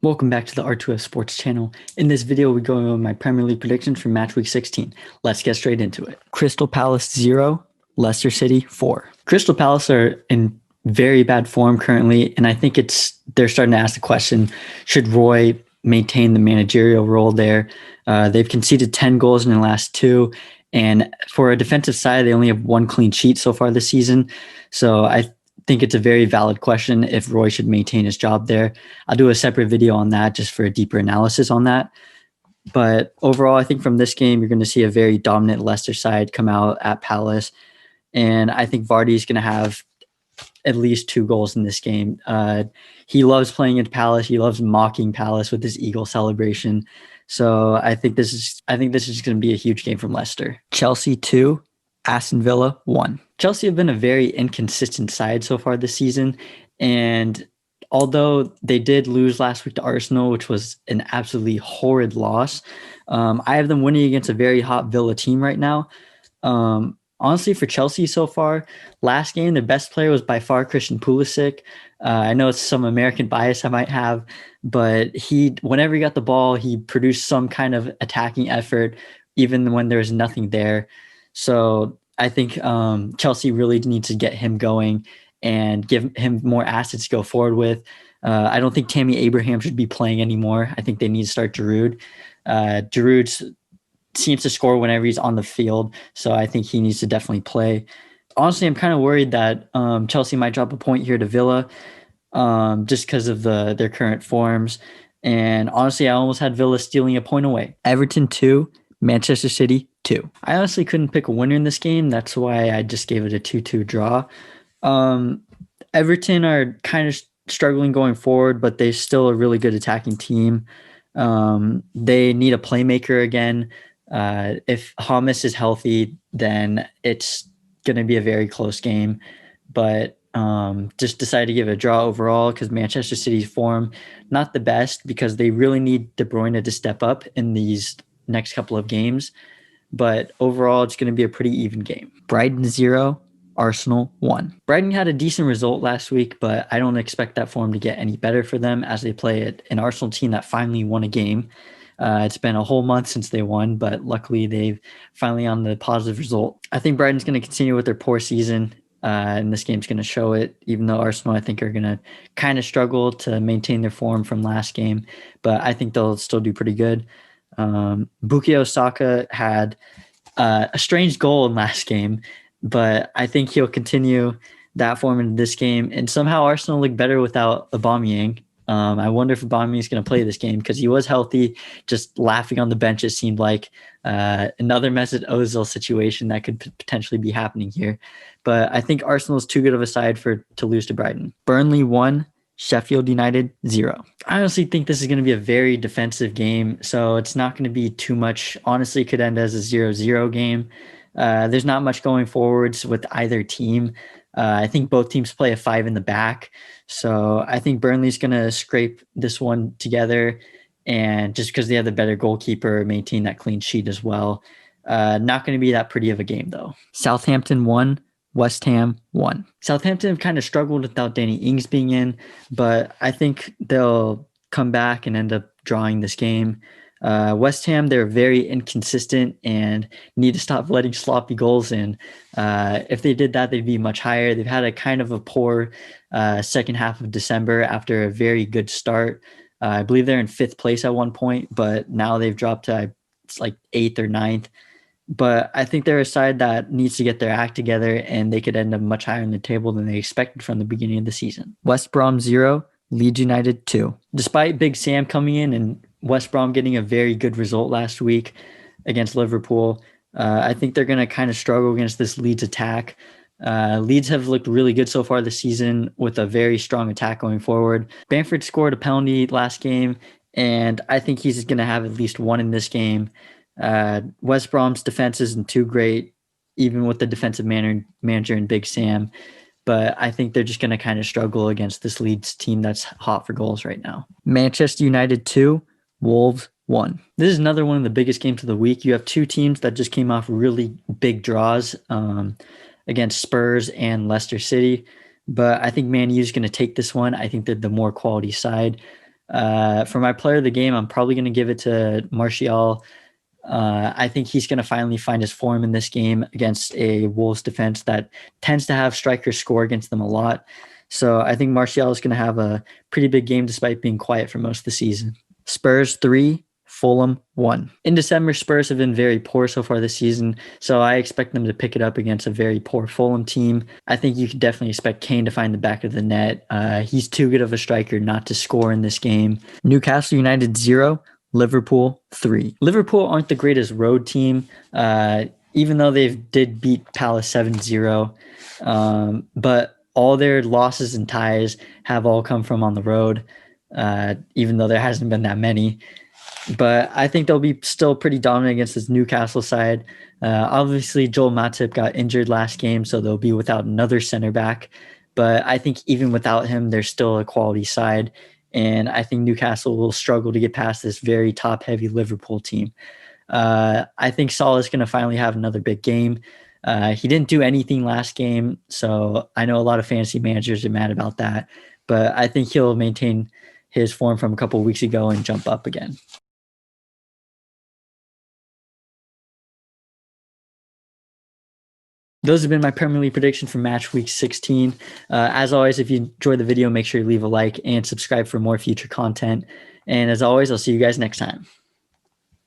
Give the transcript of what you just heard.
Welcome back to the R2F Sports channel. In this video, we're going over my Premier League predictions for Matchweek 16. Let's get straight into it. Crystal Palace 0, Leicester City 4. Crystal Palace are in very bad form currently, and I think they're starting to ask the question, should Roy maintain the managerial role there? They've conceded 10 goals in the last two, and for a defensive side, they only have one clean sheet so far this season. So I think it's a very valid question if Roy should maintain his job there. I'll do a separate video on that just for a deeper analysis on that. But overall, I think from this game, you're going to see a very dominant Leicester side come out at Palace. And I think Vardy is going to have at least 2 goals in this game. He loves playing at Palace. He loves mocking Palace with his eagle celebration. So I think this is going to be a huge game from Leicester. Chelsea 2, Aston Villa 1. Chelsea have been a very inconsistent side so far this season, and although they did lose last week to Arsenal, which was an absolutely horrid loss, I have them winning against a very hot Villa team right now. Honestly, for Chelsea so far, last game, their best player was by far Christian Pulisic. I know it's some American bias I might have, but whenever he got the ball, he produced some kind of attacking effort, even when there was nothing there. So I think Chelsea really needs to get him going and give him more assets to go forward with. I don't think Tammy Abraham should be playing anymore. I think they need to start Giroud. Giroud seems to score whenever he's on the field, so I think he needs to definitely play. Honestly, I'm kind of worried that Chelsea might drop a point here to Villa just because of their current forms. And honestly, I almost had Villa stealing a point away. Everton 2, Manchester City 2. I honestly couldn't pick a winner in this game. That's why I just gave it a 2-2 draw. Everton are kind of struggling going forward, but they're still a really good attacking team. They need a playmaker again. If Hamas is healthy, then it's going to be a very close game. But just decided to give it a draw overall because Manchester City's form, not the best, because they really need De Bruyne to step up in these next couple of games. But overall, it's going to be a pretty even game. Brighton 0, Arsenal 1. Brighton had a decent result last week, but I don't expect that form to get any better for them as they play an Arsenal team that finally won a game. It's been a whole month since they won, but luckily they've finally on the positive result. I think Brighton's going to continue with their poor season, and this game's going to show it, even though Arsenal, I think, are going to kind of struggle to maintain their form from last game, but I think they'll still do pretty good. Bukayo Saka had a strange goal in last game, but I think he'll continue that form in this game. And somehow Arsenal look better without Aubameyang. I wonder if Aubameyang is going to play this game because he was healthy, just laughing on the bench. It seemed like another Mesut Ozil situation that could potentially be happening here. But I think Arsenal is too good of a side to lose to Brighton. Burnley 1, Sheffield United 0. I honestly think this is going to be a very defensive game, so it's not going to be too much. Honestly, it could end as a 0-0 game. There's not much going forwards with either team. I think both teams play a 5 in the back, so I think Burnley's going to scrape this one together, and just because they have the better goalkeeper, maintain that clean sheet as well. Not going to be that pretty of a game, though. Southampton 1, West Ham 1. Southampton have kind of struggled without Danny Ings being in, but I think they'll come back and end up drawing this game. West Ham, they're very inconsistent and need to stop letting sloppy goals in. If they did that, they'd be much higher. They've had a kind of a poor second half of December after a very good start. I believe they're in 5th place at one point, but now they've dropped to it's like 8th or 9th. But I think they're a side that needs to get their act together, and they could end up much higher in the table than they expected from the beginning of the season. West Brom 0, Leeds United 2. Despite Big Sam coming in and West Brom getting a very good result last week against Liverpool, I think they're going to kind of struggle against this Leeds attack. Leeds have looked really good so far this season with a very strong attack going forward. Bamford scored a penalty last game, and I think he's going to have at least one in this game. West Brom's defense isn't too great, even with the defensive manager and Big Sam. But I think they're just going to kind of struggle against this Leeds team that's hot for goals right now. Manchester United 2, Wolves 1. This is another one of the biggest games of the week. You have two teams that just came off really big draws against Spurs and Leicester City. But I think Man U is going to take this one. I think they're the more quality side. For my player of the game, I'm probably going to give it to Martial. I think he's going to finally find his form in this game against a Wolves defense that tends to have strikers score against them a lot. So I think Martial is going to have a pretty big game despite being quiet for most of the season. Spurs 3, Fulham 1. In December, Spurs have been very poor so far this season, so I expect them to pick it up against a very poor Fulham team. I think you could definitely expect Kane to find the back of the net. He's too good of a striker not to score in this game. Newcastle United 0, Liverpool 3. Liverpool aren't the greatest road team, even though they did beat Palace 7-0. But all their losses and ties have all come from on the road, even though there hasn't been that many. But I think they'll be still pretty dominant against this Newcastle side. Obviously, Joel Matip got injured last game, so they'll be without another center back. But I think even without him, they're still a quality side. And I think Newcastle will struggle to get past this very top-heavy Liverpool team. I think Salah is going to finally have another big game. He didn't do anything last game, so I know a lot of fantasy managers are mad about that. But I think he'll maintain his form from a couple of weeks ago and jump up again. Those have been my Premier League predictions for match week 16. As always, if you enjoyed the video, make sure you leave a like and subscribe for more future content. And as always, I'll see you guys next time.